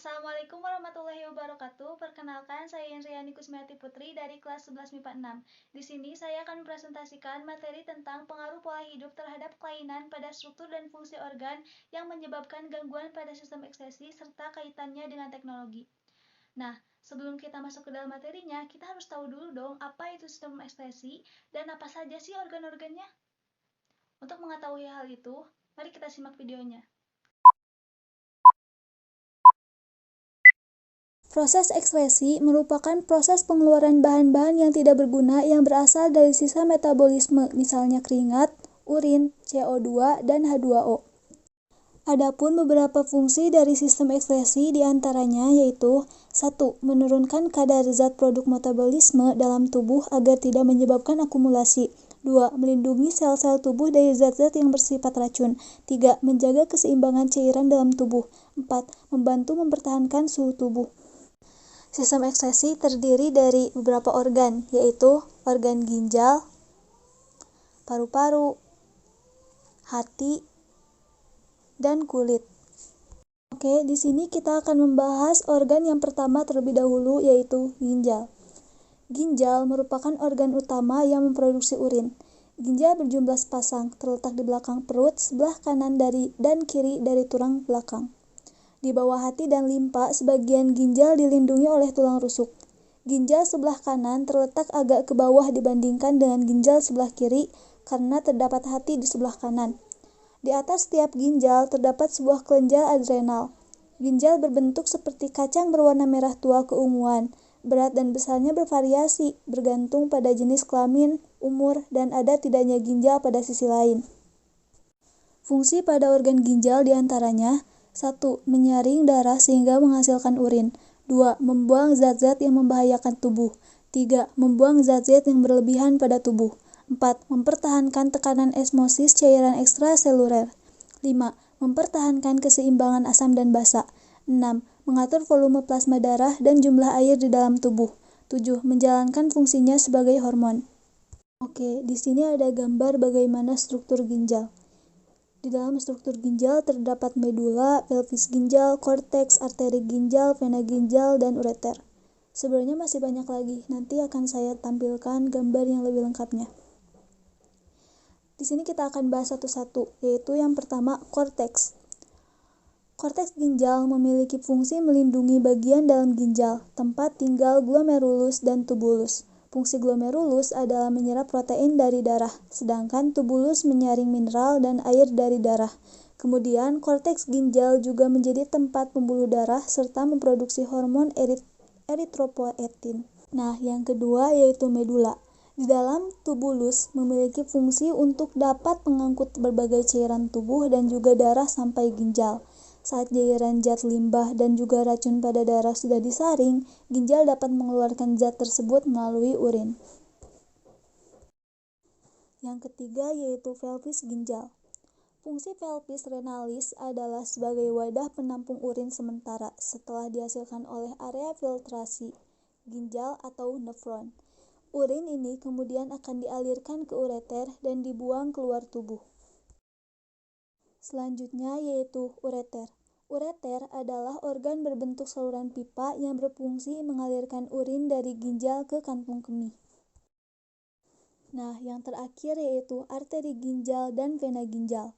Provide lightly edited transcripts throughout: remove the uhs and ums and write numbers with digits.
Assalamualaikum warahmatullahi wabarakatuh. Perkenalkan, saya Indriani Kusmiati Putri dari kelas 11 MIPA 6. Di sini saya akan mempresentasikan materi tentang pengaruh pola hidup terhadap kelainan pada struktur dan fungsi organ yang menyebabkan gangguan pada sistem ekskresi serta kaitannya dengan teknologi. Nah, sebelum kita masuk ke dalam materinya, kita harus tahu dulu dong apa itu sistem ekskresi dan apa saja sih organ-organnya. Untuk mengetahui hal itu, mari kita simak videonya. Proses ekskresi merupakan proses pengeluaran bahan-bahan yang tidak berguna yang berasal dari sisa metabolisme, misalnya keringat, urin, CO2, dan H2O. Adapun beberapa fungsi dari sistem ekskresi diantaranya yaitu 1. Menurunkan kadar zat produk metabolisme dalam tubuh agar tidak menyebabkan akumulasi. 2. Melindungi sel-sel tubuh dari zat-zat yang bersifat racun. 3. Menjaga keseimbangan cairan dalam tubuh. 4. Membantu mempertahankan suhu tubuh. Sistem ekskresi terdiri dari beberapa organ, yaitu organ ginjal, paru-paru, hati, dan kulit. Oke, di sini kita akan membahas organ yang pertama terlebih dahulu, yaitu ginjal. Ginjal merupakan organ utama yang memproduksi urin. Ginjal berjumlah sepasang, terletak di belakang perut, sebelah kanan dan kiri dari tulang belakang. Di bawah hati dan limpa, sebagian ginjal dilindungi oleh tulang rusuk. Ginjal sebelah kanan terletak agak ke bawah dibandingkan dengan ginjal sebelah kiri karena terdapat hati di sebelah kanan. Di atas setiap ginjal terdapat sebuah kelenjar adrenal. Ginjal berbentuk seperti kacang berwarna merah tua keunguan. Berat dan besarnya bervariasi, bergantung pada jenis kelamin, umur, dan ada tidaknya ginjal pada sisi lain. Fungsi pada organ ginjal diantaranya 1. Menyaring darah sehingga menghasilkan urin. 2. Membuang zat-zat yang membahayakan tubuh. 3. Membuang zat-zat yang berlebihan pada tubuh. 4. Mempertahankan tekanan osmosis cairan ekstraseluler. 5. Mempertahankan keseimbangan asam dan basa. 6. Mengatur volume plasma darah dan jumlah air di dalam tubuh. 7. Menjalankan fungsinya sebagai hormon. Oke, di sini ada gambar bagaimana struktur ginjal. Di dalam struktur ginjal terdapat medula, pelvis ginjal, korteks, arteri ginjal, vena ginjal, dan ureter. Sebenarnya masih banyak lagi, nanti akan saya tampilkan gambar yang lebih lengkapnya. Di sini kita akan bahas satu-satu, yaitu yang pertama, korteks. Korteks ginjal memiliki fungsi melindungi bagian dalam ginjal, tempat tinggal glomerulus dan tubulus. Fungsi glomerulus adalah menyerap protein dari darah, sedangkan tubulus menyaring mineral dan air dari darah. Kemudian, korteks ginjal juga menjadi tempat pembuluh darah serta memproduksi hormon eritropoetin. Nah, yang kedua yaitu medula. Di dalam tubulus memiliki fungsi untuk dapat mengangkut berbagai cairan tubuh dan juga darah sampai ginjal. Saat cairan zat limbah dan juga racun pada darah sudah disaring, ginjal dapat mengeluarkan zat tersebut melalui urin. Yang ketiga yaitu pelvis ginjal. Fungsi pelvis renalis adalah sebagai wadah penampung urin sementara setelah dihasilkan oleh area filtrasi ginjal atau nefron. Urin ini kemudian akan dialirkan ke ureter dan dibuang keluar tubuh. Selanjutnya yaitu ureter. Ureter adalah organ berbentuk saluran pipa yang berfungsi mengalirkan urin dari ginjal ke kantung kemih. Nah, yang terakhir yaitu arteri ginjal dan vena ginjal.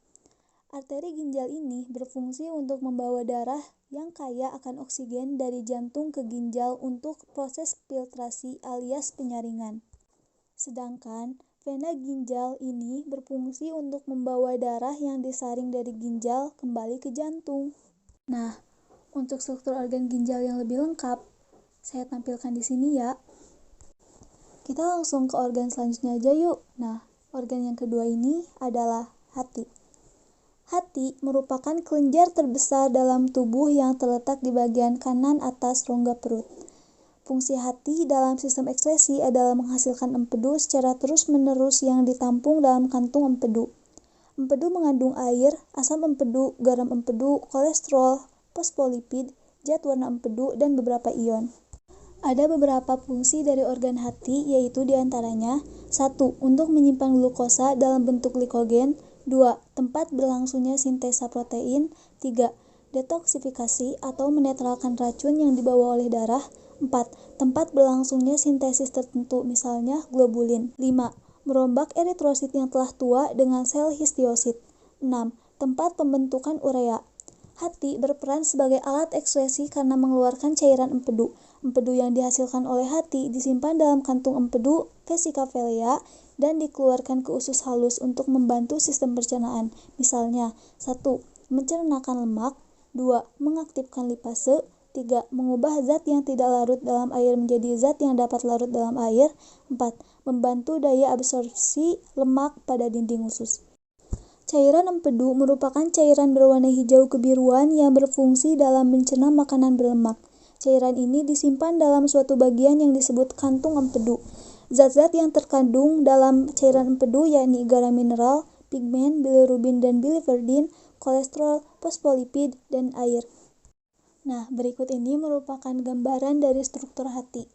Arteri ginjal ini berfungsi untuk membawa darah yang kaya akan oksigen dari jantung ke ginjal untuk proses filtrasi alias penyaringan. Sedangkan vena ginjal ini berfungsi untuk membawa darah yang disaring dari ginjal kembali ke jantung. Nah, untuk struktur organ ginjal yang lebih lengkap, saya tampilkan di sini ya. Kita langsung ke organ selanjutnya aja yuk. Nah, organ yang kedua ini adalah hati. Hati merupakan kelenjar terbesar dalam tubuh yang terletak di bagian kanan atas rongga perut. Fungsi hati dalam sistem ekskresi adalah menghasilkan empedu secara terus-menerus yang ditampung dalam kantung empedu. Empedu mengandung air, asam empedu, garam empedu, kolesterol, fosfolipid, zat warna empedu, dan beberapa ion. Ada beberapa fungsi dari organ hati, yaitu diantaranya 1. Untuk menyimpan glukosa dalam bentuk glikogen. 2. Tempat berlangsungnya sintesa protein. 3. detoksifikasi atau menetralkan racun yang dibawa oleh darah. 4. Tempat berlangsungnya sintesis tertentu, misalnya globulin. 5. Merombak eritrosit yang telah tua dengan sel histiosit. 6. Tempat pembentukan urea. Hati berperan sebagai alat ekskresi karena mengeluarkan cairan empedu. Empedu yang dihasilkan oleh hati disimpan dalam kantung empedu vesika velea dan dikeluarkan ke usus halus untuk membantu sistem pencernaan. Misalnya, 1. Mencernakan lemak. 2. Mengaktifkan lipase. 3. Mengubah zat yang tidak larut dalam air menjadi zat yang dapat larut dalam air. 4. Membantu daya absorpsi lemak pada dinding usus. Cairan empedu merupakan cairan berwarna hijau kebiruan yang berfungsi dalam mencerna makanan berlemak. Cairan ini disimpan dalam suatu bagian yang disebut kantung empedu. Zat-zat yang terkandung dalam cairan empedu yakni garam mineral, pigmen, bilirubin dan biliverdin, kolesterol, fosfolipid, dan air. Nah, berikut ini merupakan gambaran dari struktur hati,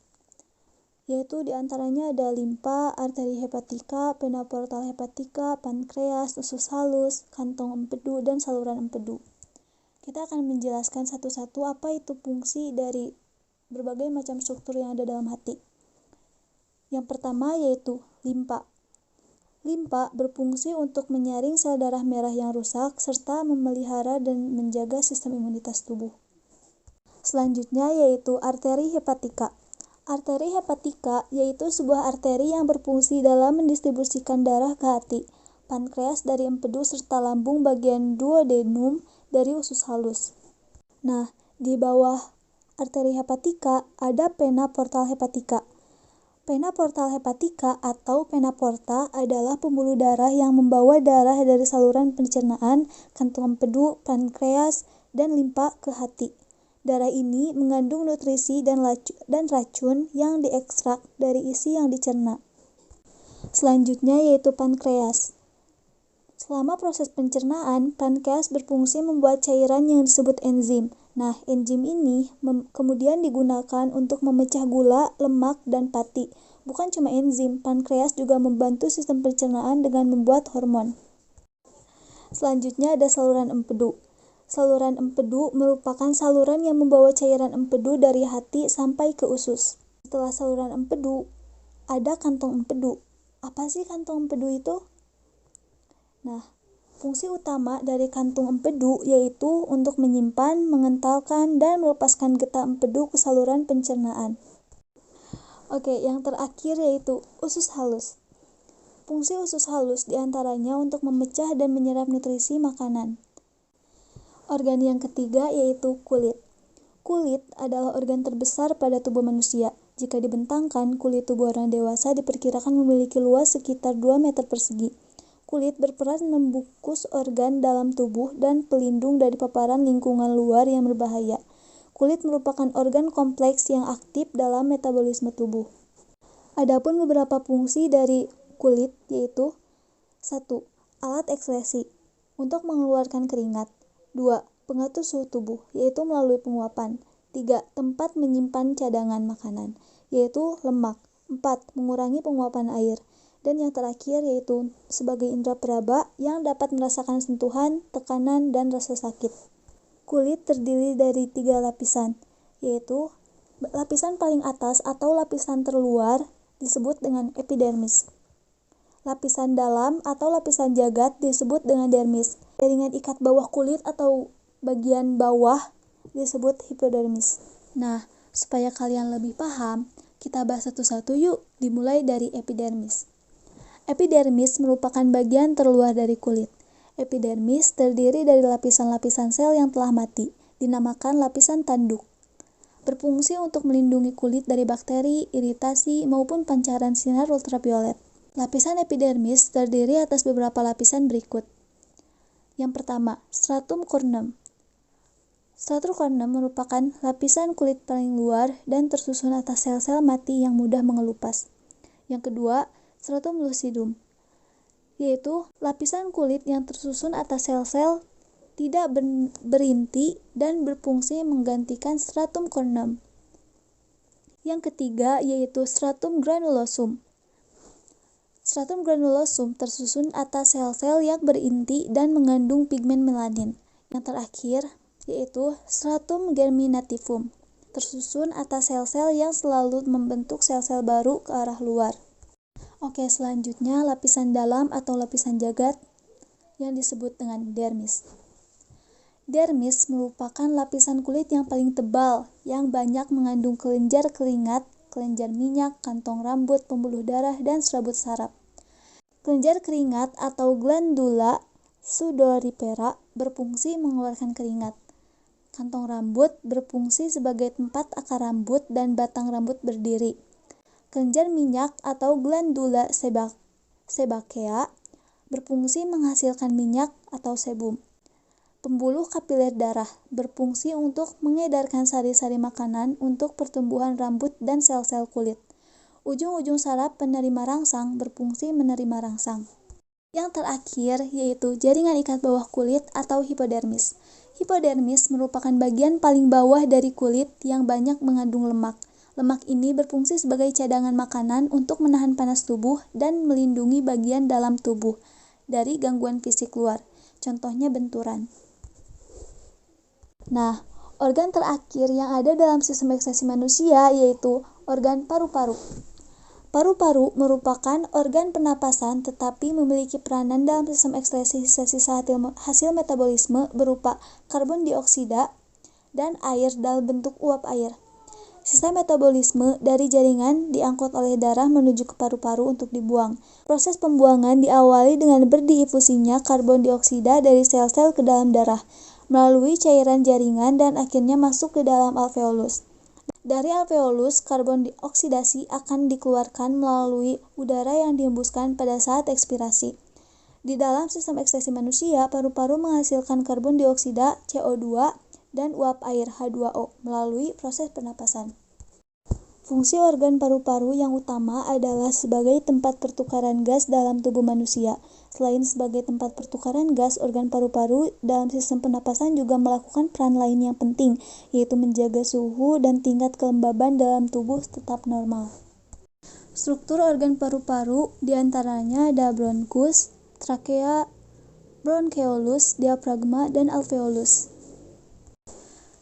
yaitu diantaranya ada limpa, arteri hepatika, vena portal hepatika, pankreas, usus halus, kantong empedu, dan saluran empedu. Kita akan menjelaskan satu-satu apa itu fungsi dari berbagai macam struktur yang ada dalam hati. Yang pertama yaitu limpa. Limpa berfungsi untuk menyaring sel darah merah yang rusak serta memelihara dan menjaga sistem imunitas tubuh. Selanjutnya yaitu arteri hepatika. Arteri hepatika yaitu sebuah arteri yang berfungsi dalam mendistribusikan darah ke hati, pankreas dari empedu serta lambung bagian duodenum dari usus halus. Nah, di bawah arteri hepatika ada vena portal hepatika. Vena portal hepatika atau vena porta adalah pembuluh darah yang membawa darah dari saluran pencernaan, kantung empedu, pankreas, dan limpa ke hati. Darah ini mengandung nutrisi dan racun yang diekstrak dari isi yang dicerna. Selanjutnya yaitu pankreas. Selama proses pencernaan, pankreas berfungsi membuat cairan yang disebut enzim. Nah, enzim ini kemudian digunakan untuk memecah gula, lemak, dan pati. Bukan cuma enzim, pankreas juga membantu sistem pencernaan dengan membuat hormon. Selanjutnya ada saluran empedu. Saluran empedu merupakan saluran yang membawa cairan empedu dari hati sampai ke usus. Setelah saluran empedu, ada kantong empedu. Apa sih kantong empedu itu? Nah, fungsi utama dari kantung empedu yaitu untuk menyimpan, mengentalkan, dan melepaskan getah empedu ke saluran pencernaan. Oke, yang terakhir yaitu usus halus. Fungsi usus halus diantaranya untuk memecah dan menyerap nutrisi makanan. Organ yang ketiga yaitu kulit. Kulit adalah organ terbesar pada tubuh manusia. Jika dibentangkan, kulit tubuh orang dewasa diperkirakan memiliki luas sekitar 2 meter persegi. Kulit berperan membungkus organ dalam tubuh dan pelindung dari paparan lingkungan luar yang berbahaya. Kulit merupakan organ kompleks yang aktif dalam metabolisme tubuh. Adapun beberapa fungsi dari kulit yaitu 1. Alat ekskresi untuk mengeluarkan keringat. 2. Pengatur suhu tubuh, yaitu melalui penguapan. 3. Tempat menyimpan cadangan makanan, yaitu lemak. 4. Mengurangi penguapan air. Dan yang terakhir yaitu sebagai indera peraba yang dapat merasakan sentuhan, tekanan, dan rasa sakit. Kulit terdiri dari 3 lapisan, yaitu lapisan paling atas atau lapisan terluar disebut dengan epidermis. Lapisan dalam atau lapisan jagat disebut dengan dermis. Jaringan ikat bawah kulit atau bagian bawah disebut hipodermis. Nah, supaya kalian lebih paham, kita bahas satu-satu yuk, dimulai dari epidermis. Epidermis merupakan bagian terluar dari kulit. Epidermis terdiri dari lapisan-lapisan sel yang telah mati, dinamakan lapisan tanduk. Berfungsi untuk melindungi kulit dari bakteri, iritasi, maupun pancaran sinar ultraviolet. Lapisan epidermis terdiri atas beberapa lapisan berikut. Yang pertama, stratum corneum. Stratum corneum merupakan lapisan kulit paling luar dan tersusun atas sel-sel mati yang mudah mengelupas. Yang kedua, stratum lucidum, yaitu lapisan kulit yang tersusun atas sel-sel tidak berinti dan berfungsi menggantikan stratum corneum. Yang ketiga yaitu stratum granulosum. Stratum granulosum tersusun atas sel-sel yang berinti dan mengandung pigmen melanin. Yang terakhir, yaitu stratum germinativum, tersusun atas sel-sel yang selalu membentuk sel-sel baru ke arah luar. Oke, selanjutnya lapisan dalam atau lapisan jagat yang disebut dengan dermis. Dermis merupakan lapisan kulit yang paling tebal, yang banyak mengandung kelenjar keringat, kelenjar minyak, kantong rambut, pembuluh darah, dan serabut saraf. Kelenjar keringat atau glandula sudoripara berfungsi mengeluarkan keringat. Kantong rambut berfungsi sebagai tempat akar rambut dan batang rambut berdiri. Kelenjar minyak atau glandula sebakea berfungsi menghasilkan minyak atau sebum. Pembuluh kapiler darah berfungsi untuk mengedarkan sari-sari makanan untuk pertumbuhan rambut dan sel-sel kulit. Ujung-ujung saraf penerima rangsang berfungsi menerima rangsang. Yang terakhir yaitu jaringan ikat bawah kulit atau hipodermis. Hipodermis merupakan bagian paling bawah dari kulit yang banyak mengandung lemak. Lemak ini berfungsi sebagai cadangan makanan untuk menahan panas tubuh dan melindungi bagian dalam tubuh dari gangguan fisik luar. Contohnya benturan. Nah, organ terakhir yang ada dalam sistem ekskresi manusia yaitu organ paru-paru. Paru-paru merupakan organ pernapasan tetapi memiliki peranan dalam sistem ekskresi sisa-sisa hasil metabolisme berupa karbon dioksida dan air dalam bentuk uap air. Sisa metabolisme dari jaringan diangkut oleh darah menuju ke paru-paru untuk dibuang. Proses pembuangan diawali dengan berdifusinya karbon dioksida dari sel-sel ke dalam darah melalui cairan jaringan dan akhirnya masuk ke dalam alveolus. Dari alveolus, karbon dioksidasi akan dikeluarkan melalui udara yang dihembuskan pada saat ekspirasi. Di dalam sistem ekskresi manusia, paru-paru menghasilkan karbon dioksida CO2 dan uap air H2O melalui proses pernapasan. Fungsi organ paru-paru yang utama adalah sebagai tempat pertukaran gas dalam tubuh manusia. Selain sebagai tempat pertukaran gas, organ paru-paru dalam sistem pernapasan juga melakukan peran lain yang penting, yaitu menjaga suhu dan tingkat kelembaban dalam tubuh tetap normal. Struktur organ paru-paru diantaranya ada bronkus, trakea, bronkeolus, diafragma, dan alveolus.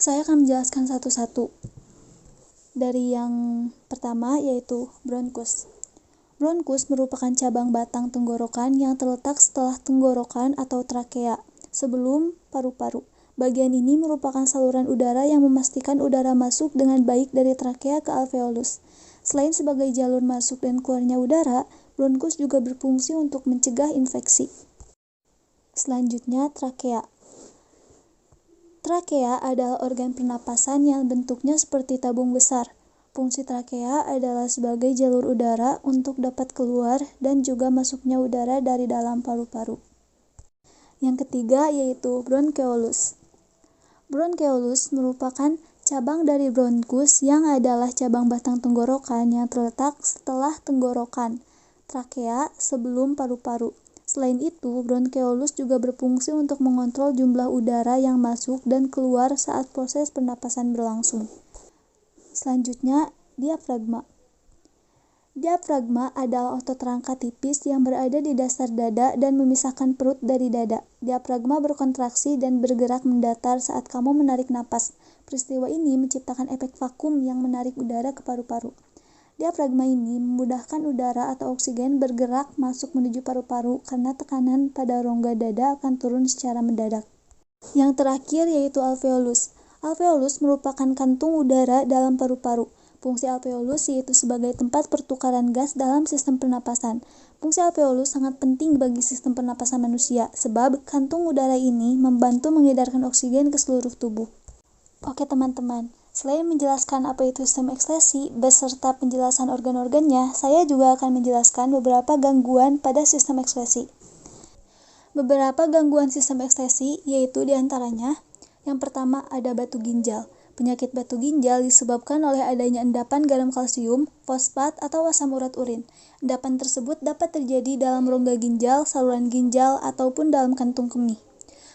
Saya akan menjelaskan satu-satu. Dari yang pertama yaitu bronkus. Bronkus merupakan cabang batang tenggorokan yang terletak setelah tenggorokan atau trakea, sebelum paru-paru. Bagian ini merupakan saluran udara yang memastikan udara masuk dengan baik dari trakea ke alveolus. Selain sebagai jalur masuk dan keluarnya udara, bronkus juga berfungsi untuk mencegah infeksi. Selanjutnya, trakea. Trakea adalah organ pernapasan yang bentuknya seperti tabung besar. Fungsi trakea adalah sebagai jalur udara untuk dapat keluar dan juga masuknya udara dari dalam paru-paru. Yang ketiga yaitu bronkeolus. Bronkeolus merupakan cabang dari bronkus yang adalah cabang batang tenggorokan yang terletak setelah tenggorokan, trakea sebelum paru-paru. Selain itu, bronkeolus juga berfungsi untuk mengontrol jumlah udara yang masuk dan keluar saat proses pernapasan berlangsung. Selanjutnya, diafragma. Diafragma adalah otot rangka tipis yang berada di dasar dada dan memisahkan perut dari dada. Diafragma berkontraksi dan bergerak mendatar saat kamu menarik napas. Peristiwa ini menciptakan efek vakum yang menarik udara ke paru-paru. Diafragma ini memudahkan udara atau oksigen bergerak masuk menuju paru-paru karena tekanan pada rongga dada akan turun secara mendadak. Yang terakhir yaitu alveolus. Alveolus merupakan kantung udara dalam paru-paru. Fungsi alveolus yaitu sebagai tempat pertukaran gas dalam sistem pernapasan. Fungsi alveolus sangat penting bagi sistem pernapasan manusia, sebab kantung udara ini membantu mengedarkan oksigen ke seluruh tubuh. Oke teman-teman, selain menjelaskan apa itu sistem ekskresi beserta penjelasan organ-organnya, saya juga akan menjelaskan beberapa gangguan pada sistem ekskresi. Beberapa gangguan sistem ekskresi yaitu diantaranya, yang pertama ada batu ginjal. Penyakit batu ginjal disebabkan oleh adanya endapan garam kalsium, fosfat, atau asam urat urin. Endapan tersebut dapat terjadi dalam rongga ginjal, saluran ginjal, ataupun dalam kantung kemih.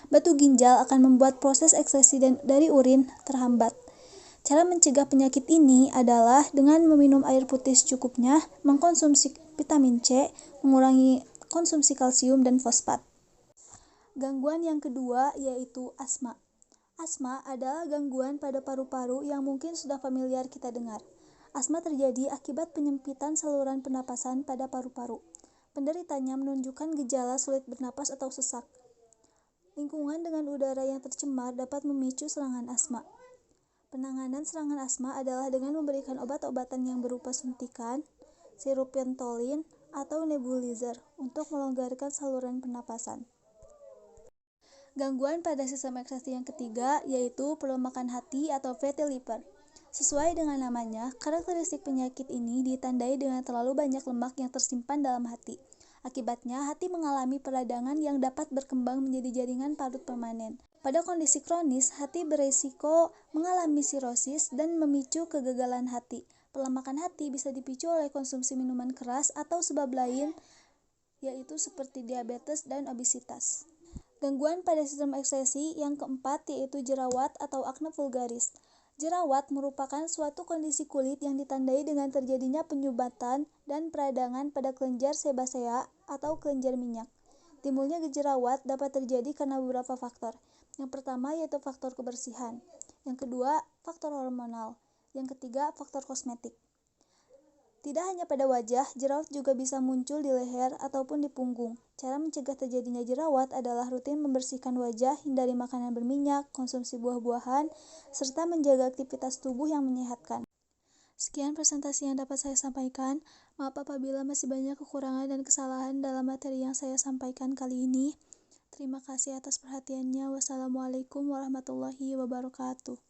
Batu ginjal akan membuat proses ekskresi dari urin terhambat. Cara mencegah penyakit ini adalah dengan meminum air putih secukupnya, mengkonsumsi vitamin C, mengurangi konsumsi kalsium dan fosfat. Gangguan yang kedua yaitu asma. Asma adalah gangguan pada paru-paru yang mungkin sudah familiar kita dengar. Asma terjadi akibat penyempitan saluran pernapasan pada paru-paru. Penderitanya menunjukkan gejala sulit bernapas atau sesak. Lingkungan dengan udara yang tercemar dapat memicu serangan asma. Penanganan serangan asma adalah dengan memberikan obat-obatan yang berupa suntikan, sirup Ventolin, atau nebulizer untuk melonggarkan saluran pernapasan. Gangguan pada sistem ekskresi yang ketiga yaitu pelemakan hati atau fatty liver. Sesuai dengan namanya, karakteristik penyakit ini ditandai dengan terlalu banyak lemak yang tersimpan dalam hati. Akibatnya, hati mengalami peradangan yang dapat berkembang menjadi jaringan parut permanen. Pada kondisi kronis, hati beresiko mengalami sirosis dan memicu kegagalan hati. Pelemakan hati bisa dipicu oleh konsumsi minuman keras atau sebab lain, yaitu seperti diabetes dan obesitas. Gangguan pada sistem ekskresi yang keempat yaitu jerawat atau akne vulgaris. Jerawat merupakan suatu kondisi kulit yang ditandai dengan terjadinya penyumbatan dan peradangan pada kelenjar sebasea atau kelenjar minyak. Timbulnya jerawat dapat terjadi karena beberapa faktor. Yang pertama yaitu faktor kebersihan. Yang kedua, faktor hormonal. Yang ketiga, faktor kosmetik. Tidak hanya pada wajah, jerawat juga bisa muncul di leher ataupun di punggung. Cara mencegah terjadinya jerawat adalah rutin membersihkan wajah, hindari makanan berminyak, konsumsi buah-buahan, serta menjaga aktivitas tubuh yang menyehatkan. Sekian presentasi yang dapat saya sampaikan. Maaf apabila masih banyak kekurangan dan kesalahan dalam materi yang saya sampaikan kali ini. Terima kasih atas perhatiannya. Wassalamualaikum warahmatullahi wabarakatuh.